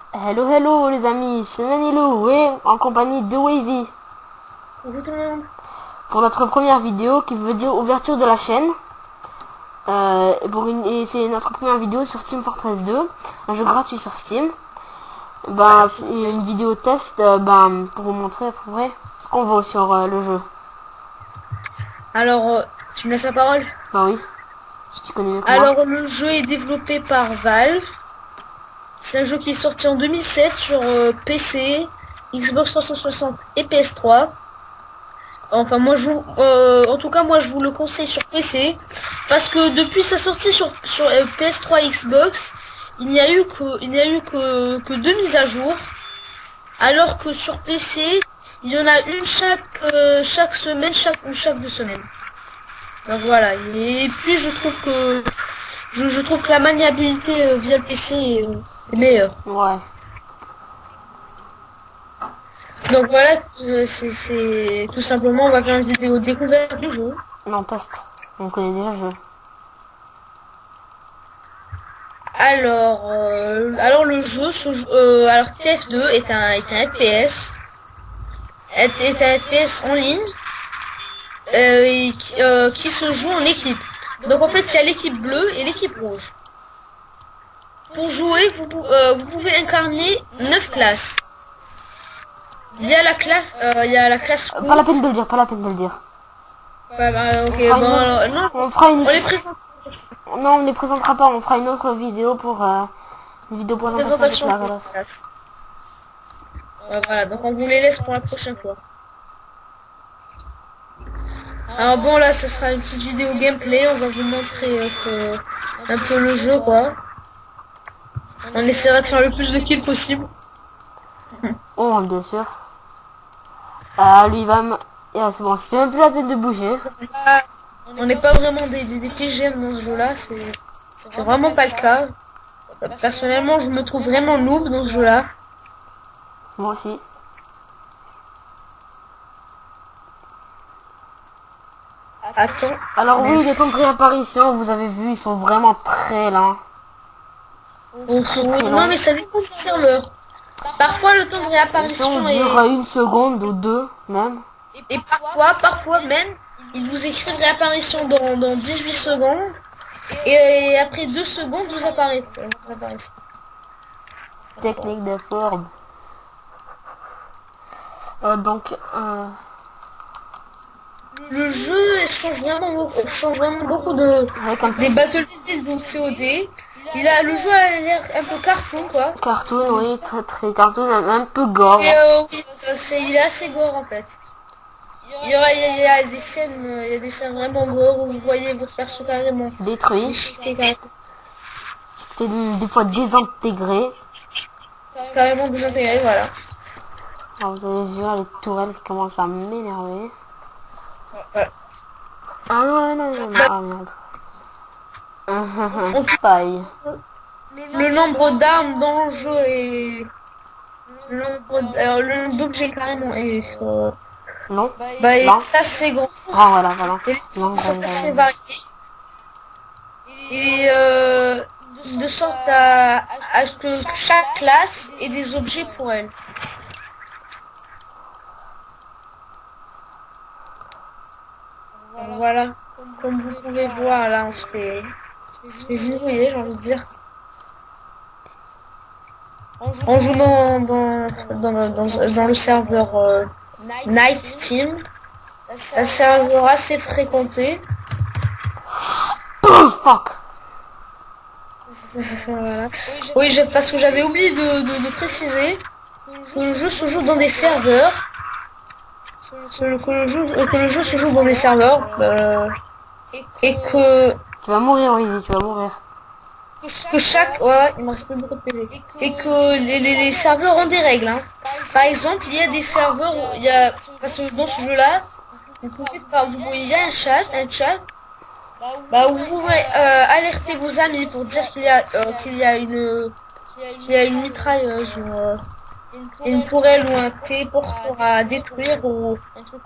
Hello hello les amis, c'est Manilou et en compagnie de Wavy Bonjour tout le monde. pour notre première vidéo qui veut dire ouverture de la chaîne. Et c'est notre première vidéo sur Team Fortress 2, un jeu gratuit sur Steam. C'est une vidéo test pour vous montrer à peu près ce qu'on vaut sur le jeu. Alors, tu me laisses la parole? Bah oui, je t'y connais mieux que moi. Alors, le jeu est développé par Valve. C'est un jeu qui est sorti en 2007 sur PC, Xbox 360 et PS3. Enfin, en tout cas, moi, je vous le conseille sur PC parce que depuis sa sortie sur PS3 et Xbox, il n'y a eu que deux mises à jour, alors que sur PC, il y en a une chaque semaine, chaque 2 semaines. Donc voilà. Et puis je trouve que la maniabilité via le PC est meilleure. Ouais, Donc voilà, c'est tout simplement, on va faire une vidéo découverte du jeu. non test, on connaît déjà le jeu. Alors le jeu, alors TF2 est un FPS, est un FPS en ligne qui se joue en équipe. Donc en fait, il y a l'équipe bleue et l'équipe rouge. Pour jouer, vous pouvez incarner 9 classes. Il y a la classe Pas la courte. peine de le dire, pas la peine de le dire. Ok, On fera bon, une autre- alors, non, on fera une... on les présente. Non, on ne les présentera pas, on fera une autre vidéo pour une vidéo présentation Présentation avec la pour les classe. classes. Voilà, donc on vous les laisse pour la prochaine fois. Alors bon, là, ce sera une petite vidéo gameplay. On va vous montrer un peu le jeu, quoi. On essaiera de faire le plus de kills possible. Oh, bien sûr. Ah, lui, il va me... Ah, c'est bon, c'est même plus la peine de bouger. On n'est pas vraiment des PGM dans ce jeu-là. C'est vraiment pas le cas. Personnellement, je me trouve vraiment noob dans ce jeu-là. Moi aussi. Attends. Alors oui, les temps de réapparition, vous avez vu, ils sont vraiment très lents. Très très Non, longs. mais ça dépend du serveur. Parfois, le temps de Si on réapparition dure est... une seconde ou deux, même. Et parfois même, ils vous écrivent réapparition dans 18 secondes. Et après 2 secondes, vous apparaissent. Technique de fourbe. Donc, Le jeu change vraiment beaucoup avec un des petit Battlefield ou COD. Le jeu a l'air un peu cartoon, quoi. cartoon, oui, très très cartoon, un peu gore. Et oui, il est assez gore en fait. Il y a des scènes, il y a des scènes vraiment gore où vous voyez votre perso carrément Détruit. déchiqueté, C'est des fois désintégré. carrément désintégré, voilà. Alors, vous allez voir les tourelles qui commencent à m'énerver. Voilà. Ah non, non, non, non, ah merde. Spy. Le nombre d'armes dans le jeu est... le nombre d'objets carrément est... Non. il Non. est assez grand. Ah voilà, voilà. Et Non, sont assez non. variés. Et de sorte à ce que chaque classe ait des objets pour elle. Voilà. Comme vous pouvez voir là, on se fait zigouiller, j'ai envie de dire. On joue dans le serveur Night Team. Un serveur assez fréquenté. Oh, fuck. Voilà. Oui, parce que j'avais oublié de préciser que le jeu se joue dans des serveurs. Que le jeu se joue dans des serveurs. Et Tu vas mourir, oui, tu vas mourir. ouais, il me reste plus beaucoup de PV. Et que les serveurs ont des règles, hein. Par exemple, il y a des serveurs où parce que dans ce jeu-là, vous pouvez pas, il y a un chat, où vous pouvez alerter vos amis pour dire qu'il y a une mitrailleuse ou une tourelle ou un téléport à détruire ou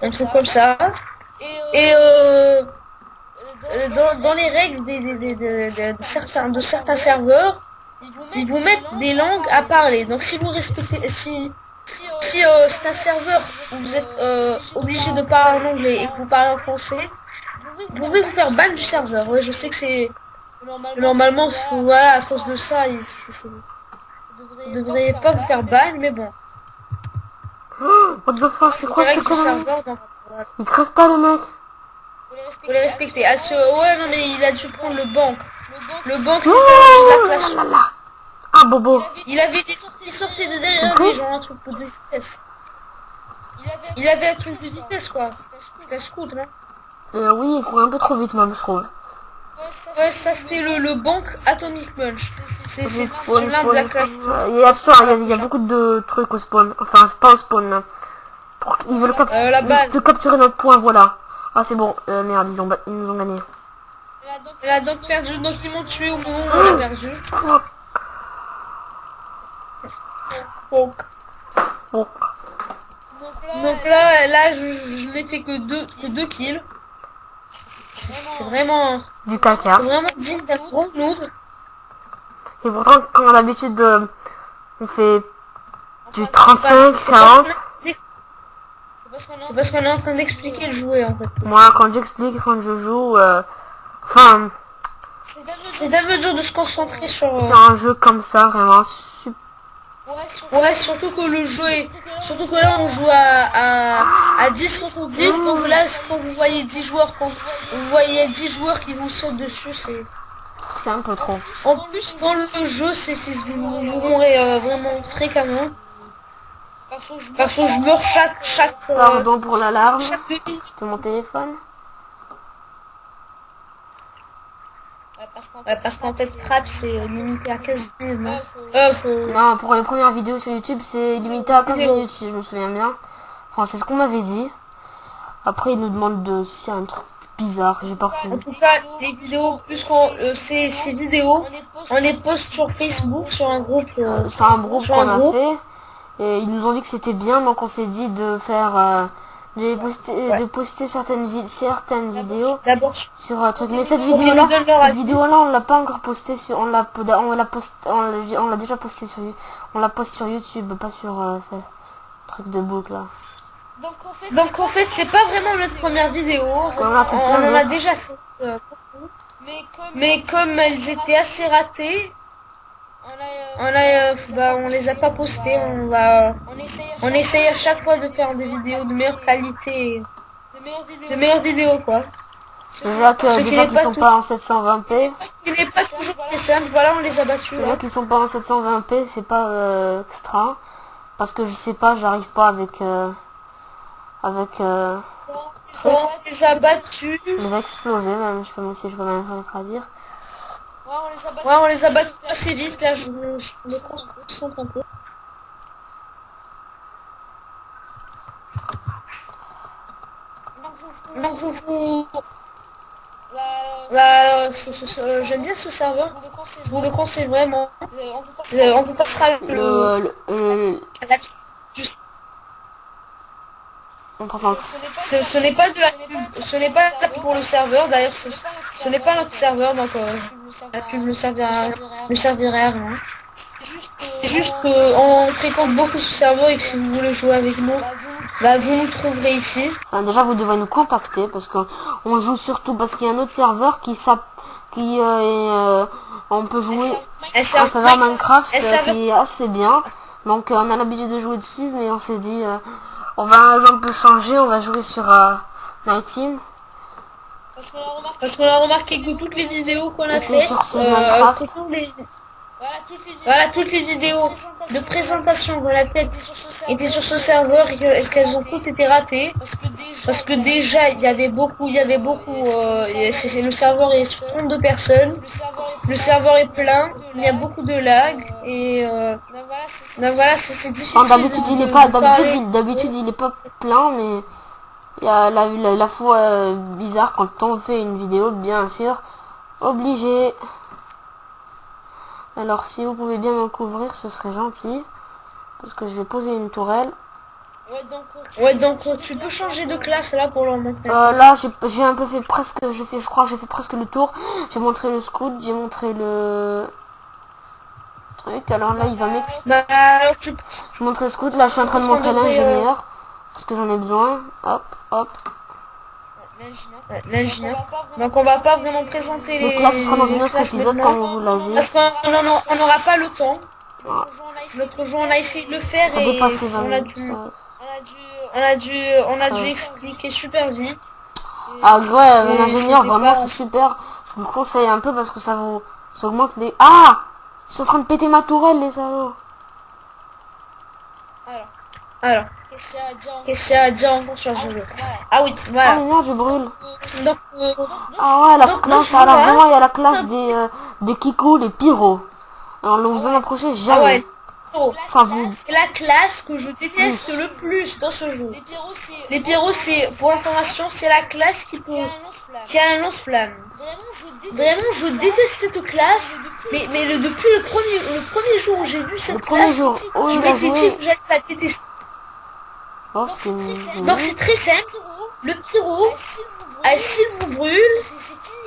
un truc comme ça. Et dans les règles de certains serveurs, ils vous mettent des langues à parler. Donc si vous respectez, si c'est un serveur où vous êtes obligé de parler en anglais et que vous parlez en français, vous pouvez vous faire ban du serveur. Ouais, je sais que c'est normalement, voilà, à cause de ça, vous devriez pas vous faire ban, mais bon. What the fuck, c'est C'est quoi les cette règles du connerie? serveur, donc voilà. Il crève pas le mec. Faut les respecter. Ouais, non, mais il a dû prendre le banc. Le banc, Oh c'était un de la là classe. là là. Ah Bobo. Il sortait de derrière Ok. lui, genre un truc de vitesse. Il avait un truc de vitesse, quoi. C'était un scout, non? Oui, il courait un peu trop vite même je trouve. Ouais, ça c'était le banc Atomic Punch. C'est Spawn, une arme de la spawn. classe. Il y a sûr, il y a beaucoup de trucs au spawn. Enfin, pas au spawn. Là. Ils veulent La base. capturer notre point, voilà. Ah c'est bon, merde, ils nous ont gagné. Elle a donc perdu, donc ils m'ont tué au moment où on a perdu. Oh. Oh. Donc là je n'ai fait que deux kills. C'est vraiment Du caca. digne d'un gros noob. Et pourtant, comme d'habitude, on fait du C'est 35, 40. C'est parce qu'on est en train d'expliquer le jouet en fait. Moi, quand j'explique, quand je joue, enfin, C'est d'un peu dur de se concentrer sur. c'est un jeu comme ça, vraiment super. Ouais, surtout que le jeu est. Surtout que là on joue à 10 contre 10, donc là quand vous voyez 10 joueurs, quand vous voyez 10 joueurs qui vous sautent dessus, c'est. C'est un peu trop. En plus dans le jeu vous mourrez vraiment fréquemment. Parce que je meurs chaque Pardon pour l'alarme. chaque demi. C'était mon téléphone. Ouais, parce qu'en fait Crap c'est limité à 15 minutes, non? Non, pour les premières vidéos sur YouTube, c'est limité à 15 minutes, si je me souviens bien. Enfin, c'est ce qu'on m'avait dit. Après, ils nous demandent de... C'est un truc bizarre, j'ai pas En retenu. tout cas, les vidéos, plus quand ces vidéos, on les poste sur Facebook, sur un groupe. C'est un groupe sur qu'on un a groupe. fait. Et ils nous ont dit que c'était bien, donc on s'est dit de faire... de poster certaines vidéos D'abord, sur un truc. Mais cette pour qu'ils nous vidéo-là, donnent leur avis. on l'a pas encore postée sur... On l'a déjà postée sur... On la poste sur YouTube, pas sur... truc de boucle, là. Donc en fait, c'est pas vraiment notre première vidéo. On en a fait plein en a d'autres. déjà fait. Mais comme elles étaient assez ratées, on les a pas postées. On essaye à chaque fois de faire des vidéos de meilleure qualité, de meilleures vidéos quoi. Déjà que Ce des qui gens n'est qui pas sont tout- pas en 720p, Il n'est pas toujours très simple. Voilà, on les a battus les là. gens qui sont pas en 720p, c'est pas extra. Parce que je sais pas, j'arrive pas avec... On les a battus. les a explosés même, je peux même mettre à dire. Ouais, on les a battus assez vite. Là, je me concentre un peu. Donc je vous... j'aime bien ce serveur. Je vous le conseille vraiment. On vous passera la On t'entend. ce n'est pas de la pub, ce n'est pas de la pub pour le serveur. D'ailleurs, ce n'est pas notre serveur, donc la pub ne servirait à rien. C'est juste qu'on fréquente beaucoup ce serveur et que si vous voulez jouer avec nous, bah vous nous trouverez ici. Enfin, déjà, vous devez nous contacter parce que on joue surtout parce qu'il y a un autre serveur on peut jouer Un un serveur Minecraft un serveur- qui est assez bien. Donc on a l'habitude de jouer dessus, mais on s'est dit on va un peu changer, on va jouer sur Night Team. Parce qu'on a remarqué que toutes les vidéos qu'on a C'était faites, sur ce Minecraft. voilà, toutes les vidéos de présentation qu'on a faites étaient sur ce serveur et qu'elles ont toutes été ratées. Parce que déjà, il y avait beaucoup, le serveur est sur 32 personnes. Le serveur est plein, il y a beaucoup de lag et donc voilà, c'est difficile. Enfin, d'habitude il est pas, parler. d'habitude il est pas plein, mais il y a la fois bizarre quand on fait une vidéo, bien sûr, obligé. Alors si vous pouvez bien me couvrir, ce serait gentil, parce que je vais poser une tourelle. Ouais, donc tu peux changer de classe là pour leur montrer. Là j'ai un peu fait presque, je crois que j'ai fait presque le tour. J'ai montré le scout, j'ai montré le truc. Alors là, il va m'expliquer. Bah, alors Je montre le scout. Là, je suis en train de montrer l'ingénieur. Parce que j'en ai besoin. Hop, hop. l'ingénieur. Donc on va pas vraiment présenter Donc les là, ce sera dans un autre classes épisode, maintenant. comme on vous l'a dit. Parce qu'on n'aura pas le temps. Ah, L'autre jour on a essayé de le faire ça et dépasse les 20 on a minutes. dû, Ouais. on a dû expliquer super vite. Ah ouais, un Et ingénieur, c'était vraiment, pas- c'est super. Je vous le conseille un peu parce que ça augmente les... Ah! Ils sont en train de péter ma tourelle, les salauds. Alors, qu'est-ce qu'il y a à dire encore sur ce jeu? Ah oui, Ah voilà. mais merde, je brûle. Donc, Ah ouais, la donc, classe, dans ce alors jeu-là- vraiment, il y a la classe des Kikou, les pyros. Alors ne vous en approchez ah jamais. ouais, Ça vous... c'est la classe que je déteste le plus dans ce jeu. Les pyros, c'est, pour information, c'est la classe qui a un lance-flamme. Vraiment, je déteste cette classe, mais depuis le premier jour où j'ai vu cette Le premier classe, jour où je il a m'étais dit joué... que j'allais la détester. Oh, c'est une... Donc c'est très simple. Le pyro, s'il vous brûle,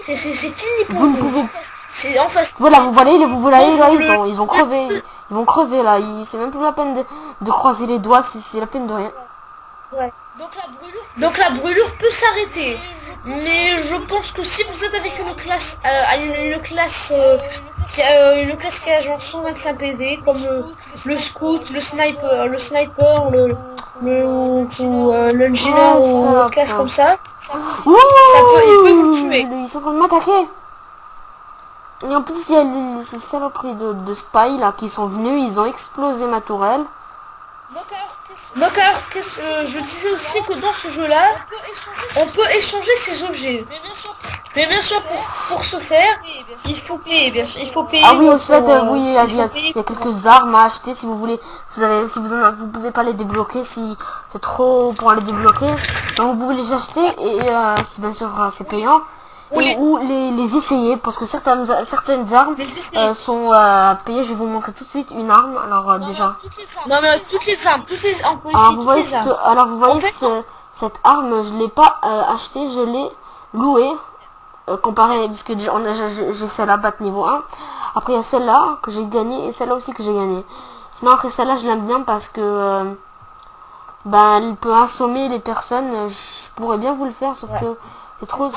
c'est fini pour Vous ne vous. pouvez... C'est en face. Voilà, vous voyez là, le- ils ont crevé. Ils vont crever là. C'est même plus la peine de croiser les doigts, c'est la peine de rien. Donc la brûlure peut s'arrêter. Mais je pense que si vous êtes avec une classe, une classe qui a genre 125 PV, comme le scout, le sniper, l'ingénieur Oh, ou une salope. classe comme ça, Ouh, il peut vous tuer. Ils sont en train de m'attaquer. Et en plus, il y a ces saloperies de spy là qui sont venus, ils ont explosé ma tourelle. Donc alors, je disais aussi que dans ce jeu-là, on peut échanger ses objets. Mais bien sûr, pour ce faire, il faut payer, bien sûr, il faut payer. Ah oui, au votre, fait, oui, il y a faut payer quelques armes à acheter si vous voulez. Vous pouvez pas les débloquer si c'est trop pour les débloquer. Donc vous pouvez les acheter et bien sûr c'est payant. Ou les essayer parce que certaines armes sont payées. Je vais vous montrer tout de suite une arme. Alors déjà. Non mais toutes les armes, on peut Alors essayer vous toutes voyez les armes. alors vous voyez En fait, cette arme, je l'ai pas achetée, je l'ai louée. Comparé parce que j'ai celle-là batte niveau 1. Après il y a celle-là que j'ai gagnée et celle-là aussi que j'ai gagnée. Sinon après celle-là je l'aime bien parce que ben elle peut assommer les personnes. Je pourrais bien vous le faire sauf que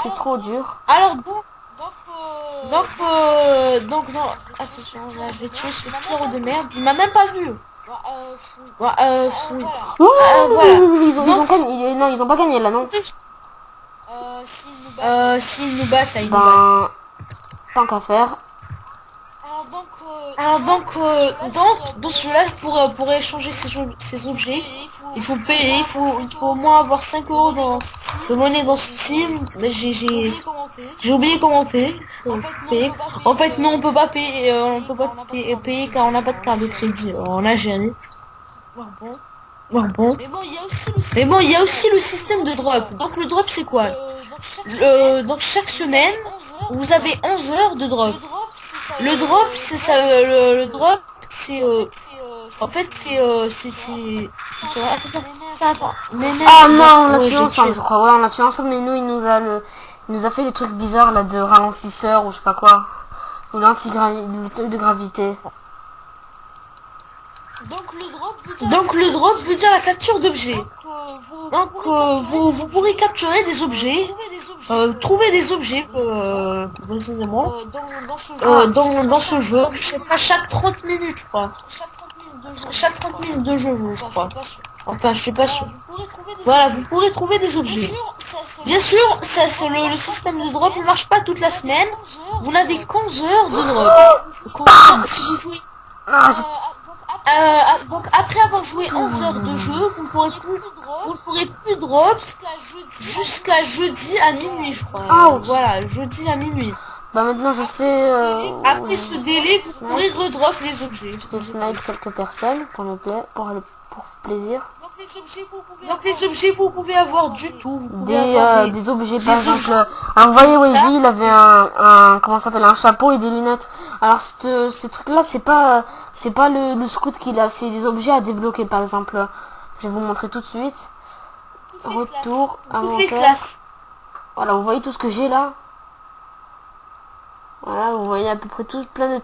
c'est trop dur. alors donc non, attention, là, je vais tuer ce pyro de merde. Il m'a même pas vu. Oui. Ouh, Voilà. ils ont pas gagné là non. S'ils nous battent, là, ils nous battent. Ben tant qu'à faire. Alors donc dans ce jeu-là, pour échanger ces objets, il faut payer, il faut au moins avoir 5 euros de monnaie dans Steam. Mais j'ai oublié comment on fait. En fait, non, on peut pas payer, payer car on n'a pas de carte de crédit en Algérie. Bon. Mais bon, il y a aussi le système de drop. Donc le drop, c'est quoi? Donc chaque semaine, vous avez 11 heures de drop. Le drop, c'est ça. Le drop, c'est en fait, Attends. Ah non, on l'a Oui, tué j'ai ensemble, tué. je crois. Ouais, on l'a tué ensemble, mais nous, il nous a fait le truc bizarre là de ralentisseur ou je sais pas quoi. Ou le truc de gravité. Donc le drop veut dire la capture d'objets. Donc vous pourrez capturer des objets, trouver des objets précisément dans ce jeu. Je sais pas, chaque 30 minutes, je crois. Chaque 30 minutes de jeu, je crois. Enfin, je suis pas sûr. Voilà, vous pourrez trouver des objets. Bien sûr, le système de drop ne marche pas toute la semaine. Vous n'avez qu'11 heures de drop. Si vous jouez... Ah, donc après avoir joué 11 heures de jeu, vous ne pourrez plus drop jusqu'à jeudi à minuit, je crois. Ah, Voilà, jeudi à minuit. bah maintenant je sais. Après ce délai, vous pourrez redrop les objets. Je vais snipe quelques personnes pour plaisir. Donc les objets, vous pouvez avoir du tout. Vous pouvez avoir Des objets par exemple. Vous voyez Wesley, il avait comment ça s'appelle, un chapeau et des lunettes. Alors ces trucs là c'est pas le scout qu'il a, c'est des objets à débloquer par exemple. Je vais vous montrer tout de suite. Retour, toutes les inventaire. classes. Voilà, vous voyez tout ce que j'ai là. Voilà, vous voyez à peu près tout plein de